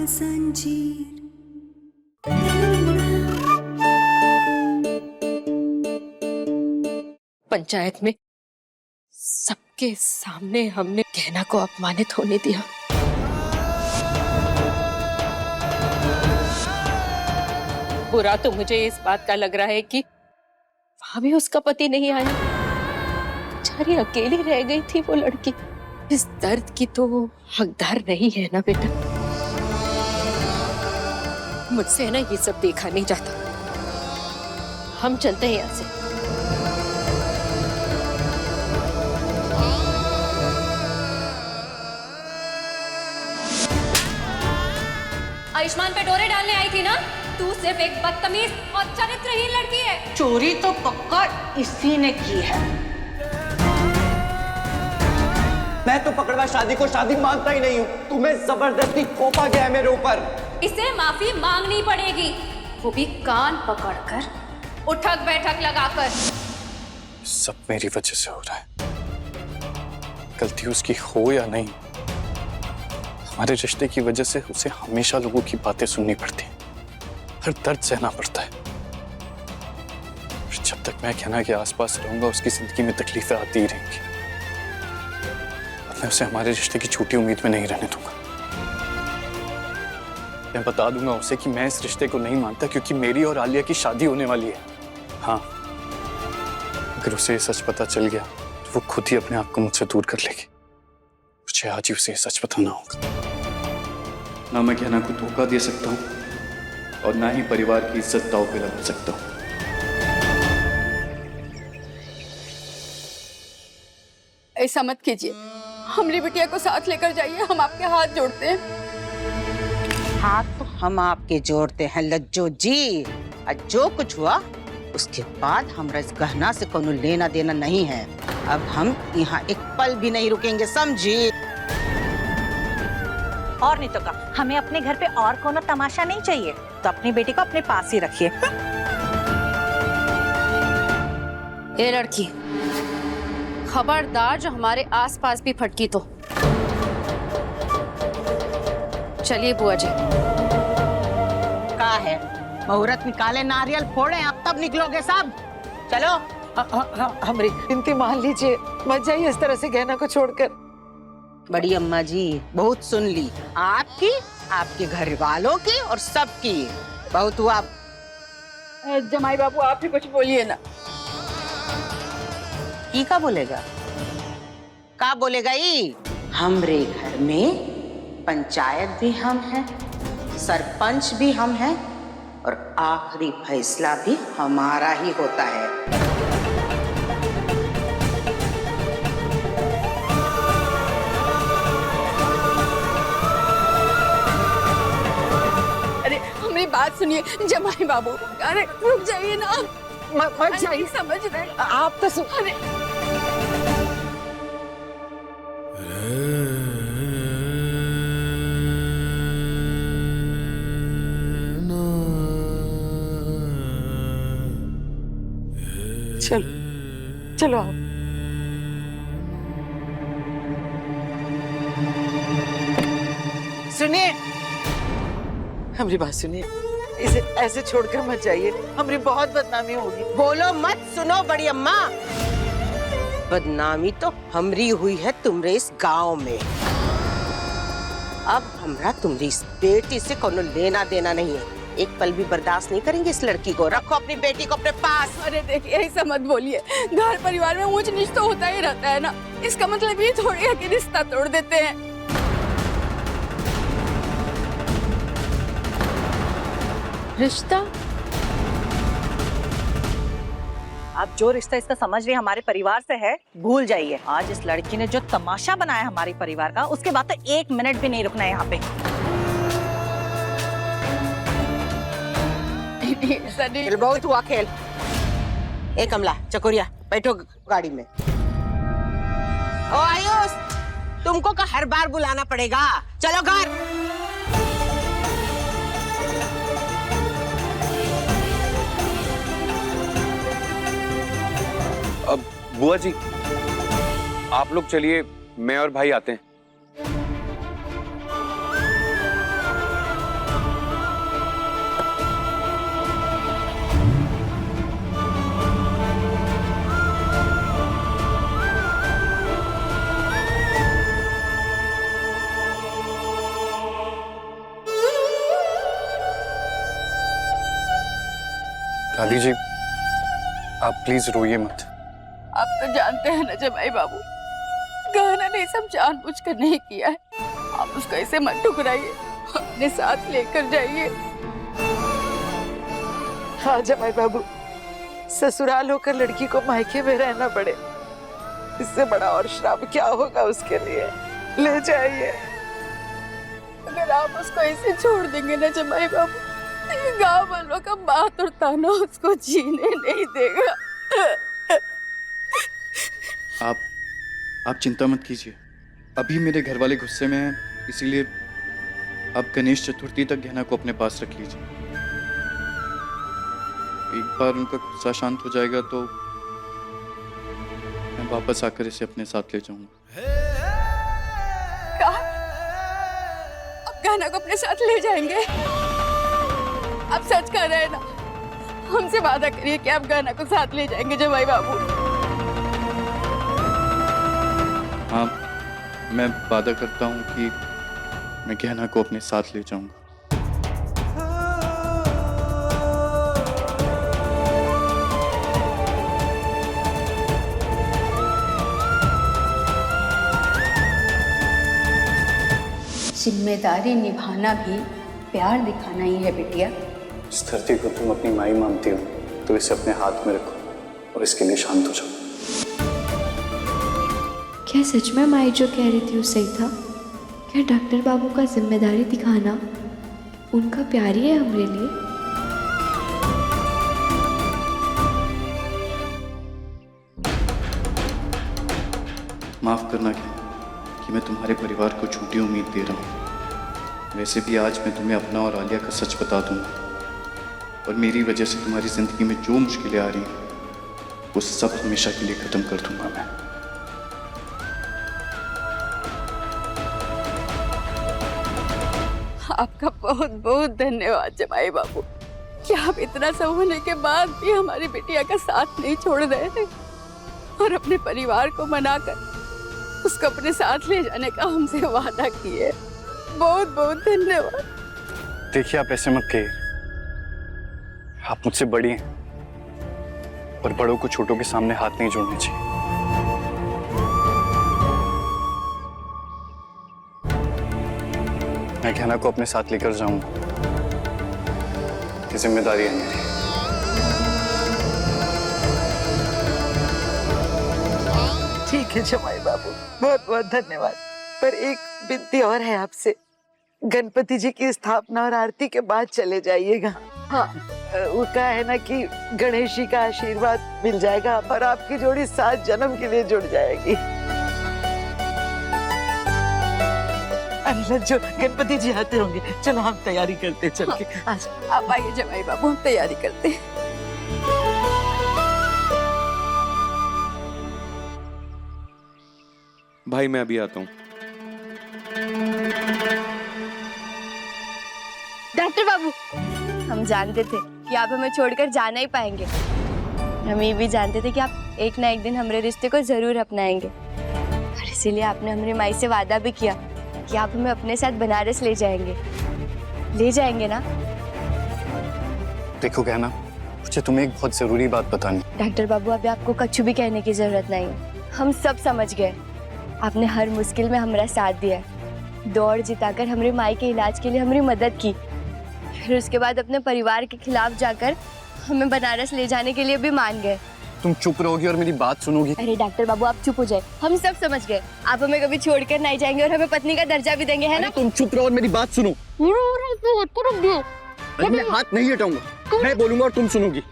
जंजीर। पंचायत में सबके सामने हमने गहना को अपमानित होने दिया। बुरा तो मुझे इस बात का लग रहा है कि वहां भी उसका पति नहीं आया, बेचारी अकेली रह गई थी वो लड़की। इस दर्द की तो वो हकदार नहीं है ना बेटा। मुझसे है ना ये सब देखा नहीं जाता। हम चलते हैं यहाँ से। आयुष्मान पे डोरे डालने आई थी ना? तू सिर्फ एक बदतमीज और चरित्रहीन लड़की है। चोरी तो पक्का इसी ने की है। मैं तो पकड़वा शादी को शादी मानता ही नहीं हूँ। तुम्हें जबरदस्ती थोपा गया है मेरे ऊपर। इसे माफी मांगनी पड़ेगी, वो भी कान पकड़कर, उठक बैठक लगाकर। सब मेरी वजह से हो रहा है। गलती उसकी हो या नहीं, हमारे रिश्ते की वजह से उसे हमेशा लोगों की बातें सुननी पड़ती हैं, हर दर्द सहना पड़ता है। जब तक मैं कहना के आसपास रहूंगा उसकी जिंदगी में तकलीफें आती ही रहेंगी। मैं उसे हमारे रिश्ते की झूठी उम्मीद में नहीं रहने दूंगा। मैं बता दूंगा उसे कि मैं इस रिश्ते को नहीं मानता क्योंकि मेरी और आलिया की शादी होने वाली है। हाँ, अगर उसे ये सच पता चल गया तो वो खुद ही अपने आप को मुझसे दूर कर लेगी। मुझे आज ही उसे सच बताना होगा। ना मैं कहना को धोखा दे सकता हूँ और ना ही परिवार की इज्जत दांव पे लगा सकता हूँ। ऐसा मत कीजिए, हमारी बिटिया को साथ लेकर जाइए। हम आपके हाथ जोड़ते हैं। हाथ तो हम आपके जोड़ते हैं लज्जो जी। और जो कुछ हुआ उसके बाद हमरा इस गहना से कोनो लेना देना नहीं है। अब हम यहाँ एक पल भी नहीं रुकेंगे, समझी? और नहीं तो का, हमें अपने घर पे और कोनो तमाशा नहीं चाहिए, तो अपनी बेटी को अपने पास ही रखिए। ये लड़की खबरदार जो हमारे आसपास भी फटकी तो। चलिए बुआ जी। का है, मुहूर्त निकाले, नारियल फोड़े, अब तब निकलोगे सब। चलो। हमारी बिनती मान लीजिए, मत जाइए इस तरह से गहना को छोड़कर। बड़ी अम्मा जी बहुत सुन ली, आपकी, आपके घर वालों की और सबकी। बहुत हुआ। जमाई बाबू आप ही कुछ बोलिए ना। की का बोलेगा? का बोलेगा ई? हमरे घर में पंचायत भी हम हैं, सरपंच भी हम हैं और आखिरी फैसला भी हमारा ही होता है। अरे हमारी बात सुनिए जमाई बाबू। अरे रुक जाइए ना, मत जाइए। समझ रहे आप तो सुन। अरे चलो चलो आओ। सुनिए, हमारी बात सुनिए, इसे ऐसे छोड़कर मत जाइए, हमारी बहुत बदनामी होगी। बोलो मत, सुनो बड़ी अम्मा। बदनामी तो हमरी हुई है तुमरे इस गांव में। अब हमरा तुम्हारी इस बेटी से कोनो लेना देना नहीं है। एक पल भी बर्दाश्त नहीं करेंगे इस लड़की को। रखो अपनी बेटी को अपने पास। अरे देखिए, ऐसा मत बोलिए। घर परिवार में ऊंच नीच तो होता ही रहता है ना। इसका मतलब ये थोड़ी है कि रिश्ता तोड़ देते हैं। रिश्ता? आप जो रिश्ता इसका समझ रहे हैं हमारे परिवार से है, भूल जाइए। आज इस लड़की ने जो तमाशा बनाया हमारे परिवार का, उसके बाद तो 1 मिनट भी नहीं रुकना है यहाँ पे। खेल बहुत हुआ खेल। ए कमला, चकोरिया, बैठो गाड़ी में। ओ आयुष, तुमको का हर बार बुलाना पड़ेगा। चलो घर। अब बुआ जी आप लोग चलिए, मैं और भाई आते हैं। दादी जी, आप प्लीज रोइए मत। आप तो जानते हैं ना जमाई बाबू, गहना ने सब जानबूझकर नहीं किया है। आप उसको ऐसे मत ठुकराइए, अपने साथ लेकर जाइए। हाँ जमाई बाबू, ससुराल होकर लड़की को मायके में रहना पड़े, इससे बड़ा और श्राप क्या होगा उसके लिए। ले जाइए। अगर आप उसको ऐसे छोड़ देंगे ना जमाई बाबू, ये गांव वालों का बात और ताना उसको जीने नहीं देगा। आप चिंता मत कीजिए। अभी मेरे घर वाले गुस्से में हैं, इसीलिए आप गणेश चतुर्थी तक गहना को अपने पास रख लीजिए। एक बार उनका गुस्सा शांत हो जाएगा तो मैं वापस आकर इसे अपने साथ ले जाऊंगा। कहा? आप गहना को अपने साथ ले जाएंगे? आप सच कह रहे हैं ना? हमसे वादा करिए कि आप गहना को साथ ले जाएंगे जमाई बाबू। हाँ, मैं वादा करता हूँ कि मैं गहना को अपने साथ ले जाऊंगा। जिम्मेदारी निभाना भी प्यार दिखाना ही है बिटिया। इस धरती को तुम अपनी माई मानती हो तो इसे अपने हाथ में रखो और इसके लिए शांत हो जाओ। क्या सच में माई जो कह रही थी वो सही था? क्या डॉक्टर बाबू का जिम्मेदारी दिखाना उनका प्यार ही है हमारे लिए? माफ करना कि मैं तुम्हारे परिवार को झूठी उम्मीद दे रहा हूँ। वैसे भी आज मैं तुम्हें अपना और आलिया का सच बता दूंगा और मेरी वजह से तुम्हारी जिंदगी में जो मुश्किलें आ रही हैं वो सब हमेशा के लिए खत्म कर दूंगा मैं। आपका बहुत बहुत धन्यवाद जमाई बाबू कि आप इतना सब होने के बाद भी हमारी बिटिया का साथ नहीं छोड़ रहे हैं और अपने परिवार को मनाकर उसको अपने साथ ले जाने का हमसे वादा किए। बहुत बहुत धन्यवाद। देखिए, आप ऐसे मत कहिए। आप मुझसे बड़ी हैं और बड़ों को छोटों के सामने हाथ नहीं जोड़ने चाहिए। मैं गहना को अपने साथ लेकर जाऊंगा, ये जिम्मेदारी है मेरी। ठीक है जमाई बाबू, बहुत बहुत धन्यवाद। पर एक विनती और है आपसे, गणपति जी की स्थापना और आरती के बाद चले जाइएगा। हाँ, वो क्या है ना कि गणेश जी का आशीर्वाद मिल जाएगा और आपकी जोड़ी 7 जन्म के लिए जुड़ जाएगी। अल्लाह, जो गणपति जी आते होंगे, चलो हम तैयारी करते चल के। आज आप आइए जमाई बाबू, हम तैयारी करते हैं। भाई मैं अभी आता हूँ। डॉक्टर बाबू, हम जानते थे कि आप हमें छोड़कर जाना ही पाएंगे। हम ये भी जानते थे कि आप एक ना एक दिन हमारे रिश्ते को जरूर अपनाएंगे और इसीलिए आपने हमारी माई से वादा भी किया कि आप हमें अपने साथ बनारस ले जाएंगे ना? देखो गहना, मुझे तुम्हें एक बहुत जरूरी बात बतानी। डॉक्टर बाबू, अभी आपको कुछ भी कहने की जरूरत नहीं है। हम सब समझ गए। आपने हर मुश्किल में हमारा साथ दिया, दौड़ जिताकर हमारे माई के इलाज के लिए हमारी मदद की, फिर उसके बाद अपने परिवार के खिलाफ जाकर हमें बनारस ले जाने के लिए भी मान गए। तुम चुप रहोगी और मेरी बात सुनोगी? अरे डॉक्टर बाबू, आप चुप हो जाए। हम सब समझ गए, आप हमें कभी छोड़कर नहीं जाएंगे और हमें पत्नी का दर्जा भी देंगे, है ना? तुम चुप रहो और मेरी बात सुनो। अरे मैं हाथ नहीं हटाऊंगा, मैं बोलूंगा और तुम सुनोगी।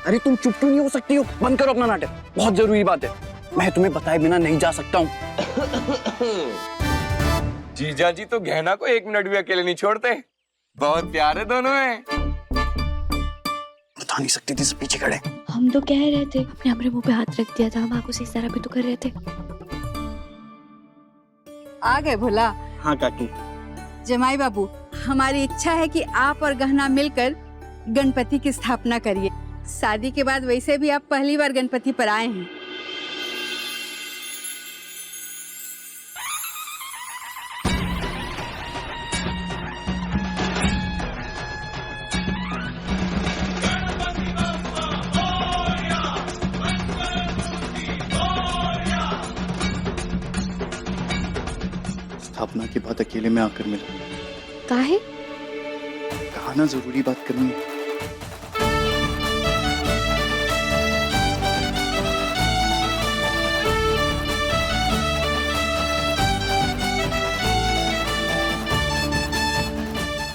अरे तुम चुप क्यों नहीं हो सकती हो? बंद करो अपना नाटक, बहुत जरूरी बात है। मैं तुम्हें बताए बिना नहीं जा सकता हूँ। जीजा जी तो गहना को 1 मिनट भी अकेले नहीं छोड़ते, बहुत प्यारे दोनों हैं। बता नहीं सकती थी, सब पीछे खड़े। हम तो कह रहे थे, अपने हमारे मुंह पे हाथ रख दिया था, हम आंखों से इशारा भी तो कर रहे थे। आ गए भोला? हाँ काकी। जमाई बाबू, हमारी इच्छा है कि आप और गहना मिलकर गणपति की स्थापना करिए। शादी के बाद वैसे भी आप पहली बार गणपति पर आए हैं। स्थापना के बाद अकेले में आकर मिला। काहे? कहा ना जरूरी बात करनी है।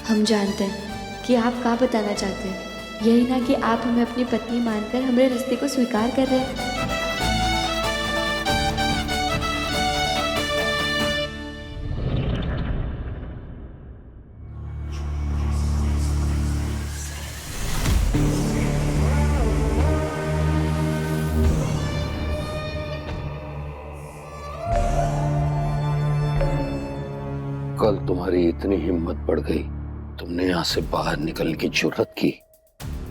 हम जानते हैं कि आप क्या बताना चाहते हैं। यही ना कि आप हमें अपनी पत्नी मानकर हमारे रिश्ते को स्वीकार कर रहे हैं। कल तुम्हारी इतनी हिम्मत बढ़ गई, तुमने यहाँ से बाहर निकलने की जुर्रत की।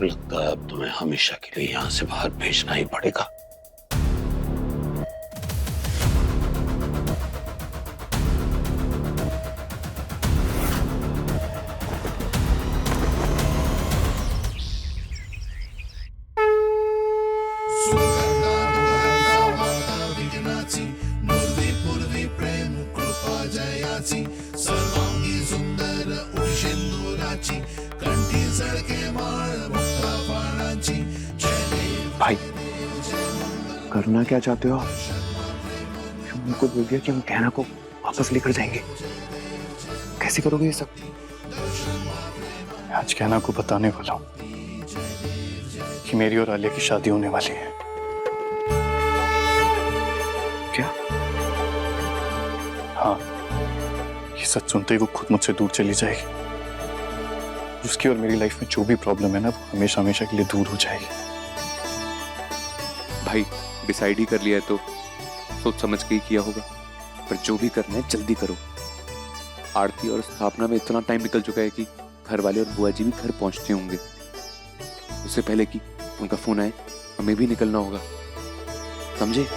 लगता है अब तुम्हें हमेशा के लिए यहाँ से बाहर भेजना ही पड़ेगा। भाई करना क्या चाहते हो आप? उनको बोल दिया कि हम गहना को वापस लेकर जाएंगे। कैसे करोगे ये सब? आज गहना को बताने वाला हूं कि मेरी और आलिया की शादी होने वाली है। क्या? हाँ, ये सच सुनते ही वो खुद मुझसे दूर चली जाएगी। उसकी और मेरी लाइफ में जो भी प्रॉब्लम है ना, वो हमेशा हमेशा के लिए दूर हो जाएगी। भाई डिसाइड ही कर लिया है तो सोच समझ के ही किया होगा, पर जो भी करना है जल्दी करो। आरती और स्थापना में इतना टाइम निकल चुका है कि घर वाले और बुआ जी भी घर पहुंचते होंगे। उससे पहले कि उनका फोन आए हमें भी निकलना होगा, समझे?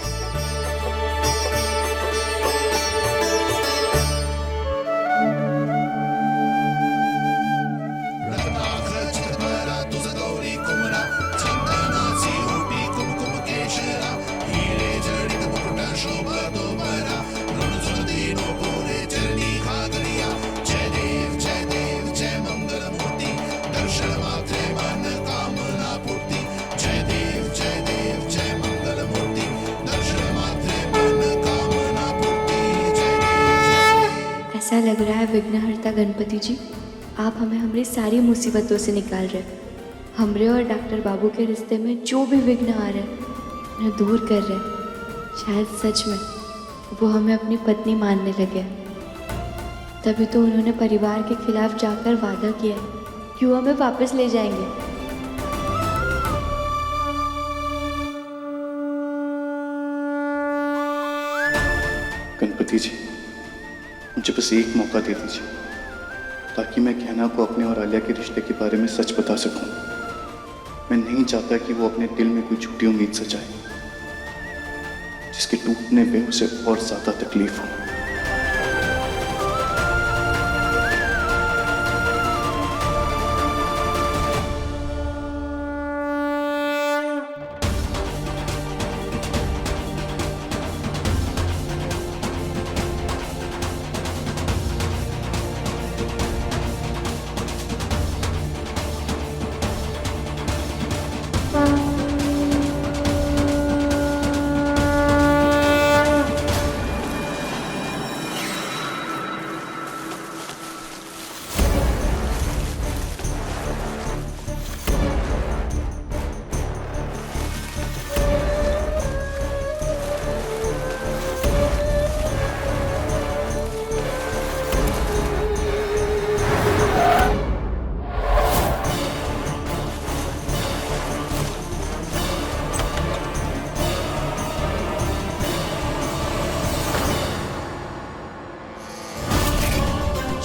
ऐसा लग रहा है विघ्नहर्ता गणपति जी, आप हमें हमारी सारी मुसीबतों से निकाल रहे हैं। हमरे और डॉक्टर बाबू के रिश्ते में जो भी विघ्न आ रहे हैं उन्हें दूर कर रहे हैं। शायद सच में वो हमें अपनी पत्नी मानने लगे। तभी तो उन्होंने परिवार के खिलाफ जाकर वादा किया कि वो हमें वापस ले जाएंगे। गणपति जी, मुझे बस एक मौका दे दीजिए ताकि मैं गहना को अपने और आलिया के रिश्ते के बारे में सच बता सकूं। मैं नहीं चाहता कि वो अपने दिल में कोई झूठी उम्मीद सजाए जिसके टूटने पे उसे और ज्यादा तकलीफ हो।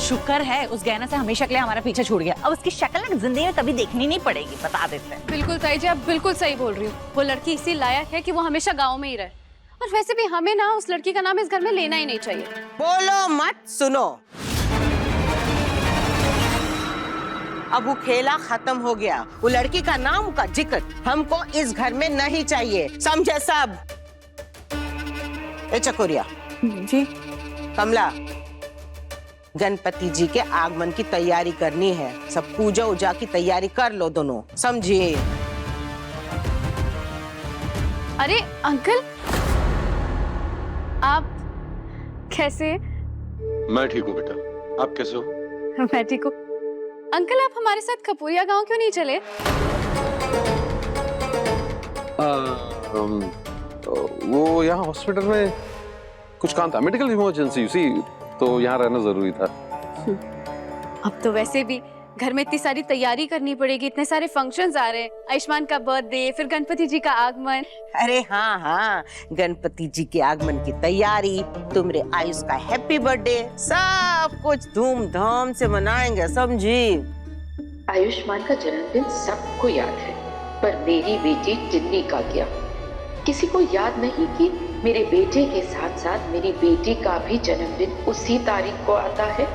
शुक्र है उस गहना से हमेशा के लिए हमारा पीछा छूट गया। अब उसकी शक्ल ना जिंदगी में कभी देखनी नहीं पड़ेगी, बता देते हैं। बिल्कुल ताई जी, आप बिल्कुल सही बोल रही हो। वो लड़की इसी लायक है कि वो हमेशा गांव में ही रहे। और वैसे भी हमें ना उस लड़की का नाम इस घर में लेना ही नहीं चाहिए। बोलो मत, सुनो। अब वो खेला खत्म हो गया। वो लड़की का नाम का जिक्र हमको इस घर में नहीं चाहिए, समझे सब? ए चकोरिया जी। कमला, गणपति जी के आगमन की तैयारी करनी है। सब पूजा उजा की तैयारी कर लो दोनों, समझिए। अरे अंकल, आप कैसे? मैं ठीक हूँ बेटा, आप कैसे हो? मैं ठीक हूँ। अंकल, आप हमारे साथ खपुरिया गांव क्यों नहीं चले? वो यहाँ हॉस्पिटल में कुछ काम था, मेडिकल इमरजेंसी, उसी तो यहाँ रहना जरूरी था। अब तो वैसे भी घर में इतनी सारी तैयारी करनी पड़ेगी, इतने सारे फंक्शंस आ रहे हैं, आयुष्मान का बर्थडे, फिर गणपति जी का आगमन। अरे हाँ हाँ, गणपति जी के आगमन की तैयारी, तुम्हारे आयुष का हैप्पी बर्थडे, सब कुछ धूमधाम से मनाएंगे, समझी। आयुष्मान का जन्मदिन सबको याद है, पर मेरी बेटी टिन्नी का क्या? किसी को याद नहीं कि मेरे बेटे के साथ साथ मेरी बेटी का भी जन्मदिन उसी तारीख को आता है।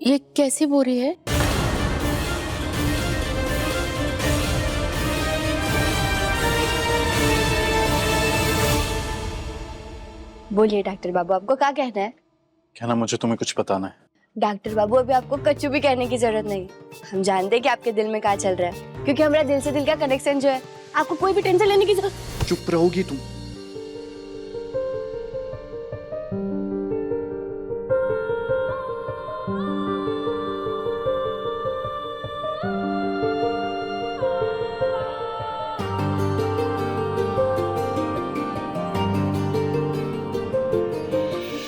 ये कैसी बोरी है? बोलिए डॉक्टर बाबू, आपको क्या कहना है? कहना मुझे तुम्हें कुछ बताना है। डॉक्टर बाबू, अभी आपको कच्चू भी कहने की जरूरत नहीं। हम जानते हैं कि आपके दिल में क्या चल रहा है, क्योंकि हमारा दिल से दिल का कनेक्शन जो है, आपको कोई भी टेंशन लेने की जरूरत। चुप रहोगी तुम?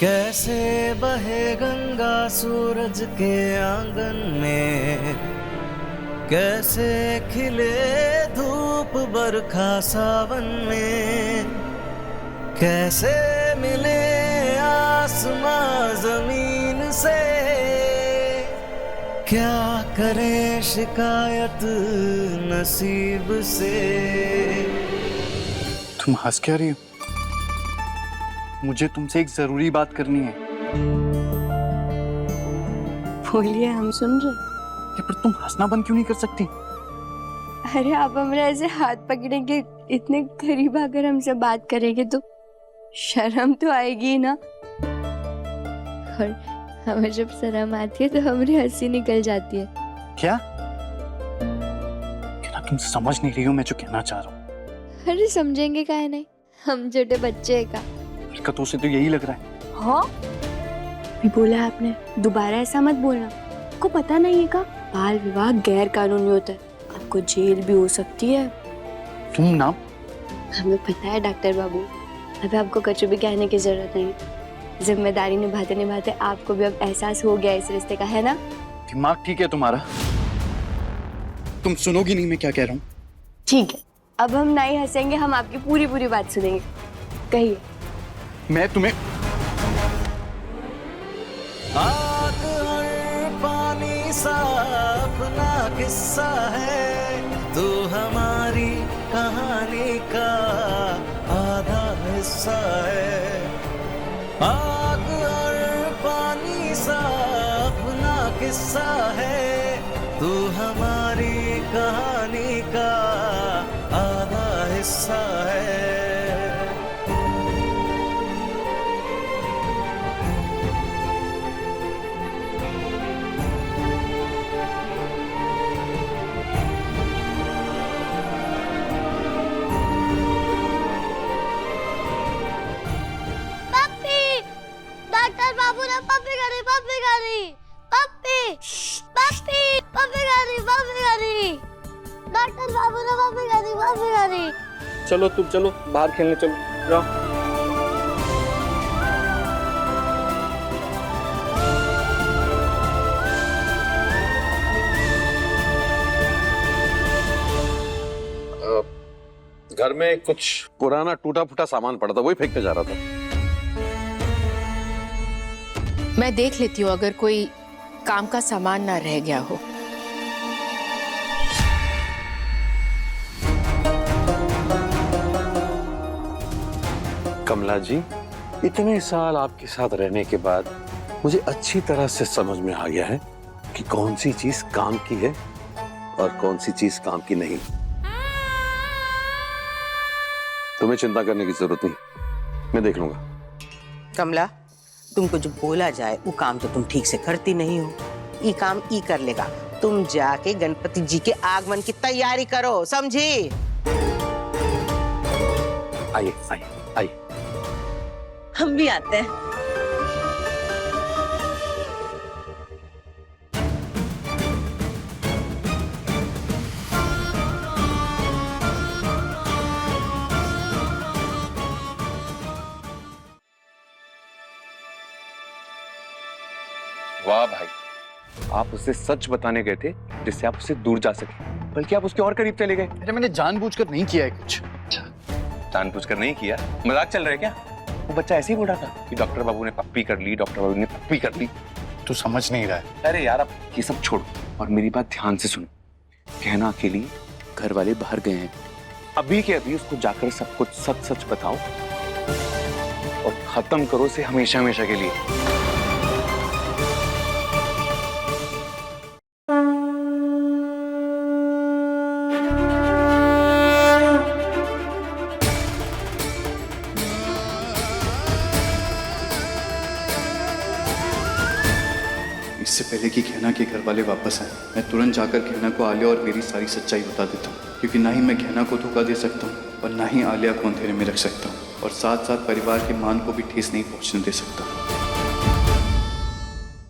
कैसे बहे गंगा सूरज के आंगन में, कैसे खिले धूप बरखा सावन में, कैसे मिले आसमां जमीन से, क्या करे शिकायत नसीब से। तुम हंस क्या रही हो? मुझे तुमसे एक जरूरी बात करनी है। बोलिए, हम सुन रहे। पर तुम हंसना बंद क्यों नहीं कर सकती? अरे आप हमारे ऐसे हाथ पकड़ेंगे, इतने करीब आकर हमसे बात करेंगे तो शर्म तो आएगी ही ना। और हमें जब शर्म आती है तो हमारी हंसी निकल जाती है। क्या तुम समझ नहीं रही हो मैं जो कहना चाह रहा हूँ? अरे समझेंगे काहे नहीं, हम छोटे बच्चे हैं का। हरकतों से तो यही लग रहा है। हाँ, भी बोला आपने, दोबारा ऐसा मत बोलना। आपको पता नहीं है का, बाल विवाह गैर कानूनी होता है, आपको जेल भी हो सकती है। तुम ना। हमें पता है डॉक्टर बाबू, अभी आपको कुछ भी कहने की जरूरत नहीं। जिम्मेदारी निभाते निभाते आपको भी अब एहसास हो गया इस रिश्ते का, है ना? दिमाग ठीक है तुम्हारा? तुम सुनोगी नहीं मैं क्या कह रहा हूँ? ठीक है, अब हम नहीं हंसेंगे, हम आपकी पूरी पूरी बात सुनेंगे। कहिए। मैं तुम्हें आग और पानी सा अपना किस्सा है, तू हमारी कहानी का आधा हिस्सा है। आग और पानी सा अपना किस्सा है, तू हमारी कहानी का आधा हिस्सा है। डॉक्टर बाबू ने पप्पी करी, पप्पी करी, पप्पी, पप्पी, पप्पी करी, पप्पी करी। डॉक्टर बाबू ने पप्पी करी, पप्पी करी। चलो तुम चलो बाहर खेलने चलो, जाओ। घर में कुछ पुराना टूटा फूटा सामान पड़ा था, वही फेंकने जा रहा था। मैं देख लेती हूँ अगर कोई काम का सामान ना रह गया हो। कमला जी, इतने साल आपके साथ रहने के बाद मुझे अच्छी तरह से समझ में आ गया है कि कौन सी चीज काम की है और कौन सी चीज काम की नहीं। तुम्हें चिंता करने की जरूरत नहीं, मैं देख लूंगा। कमला, तुमको जो बोला जाए वो काम तो तुम ठीक से करती नहीं हो। ये काम ई कर लेगा। तुम जाके गणपति जी के आगमन की तैयारी करो, समझी? आइए आइए आइए। हम भी आते हैं। वाह भाई, आप उसे सच बताने गए थे जिससे आप उससे दूर जा सके, बल्कि आप उसके और करीब चले गए। अरे मैंने जानबूझकर नहीं किया है कुछ। जानबूझकर नहीं किया? मजाक चल रहा है क्या? वो बच्चा ऐसे ही बोल रहा था कि डॉक्टर बाबू ने पप्पी कर ली, डॉक्टर बाबू ने पप्पी कर ली। तू समझ नहीं रहा है। अरे यार, अब ये सब छोड़ो और मेरी बात ध्यान से सुनो। कहना अकेली, घर वाले बाहर गए हैं, अभी के अभी उसको जाकर सब कुछ सच सच बताओ और खत्म करो उसे हमेशा हमेशा के लिए। इससे पहले कि कहना के घर वाले वापस आए, मैं तुरंत जाकर कहना को आलिया और मेरी सारी सच्चाई बता देता हूँ, क्योंकि ना ही मैं कहना को धोखा दे सकता हूँ और ना ही आलिया को अंधेरे में रख सकता हूँ, और साथ साथ परिवार के मान को भी ठेस नहीं पहुँचने दे सकता।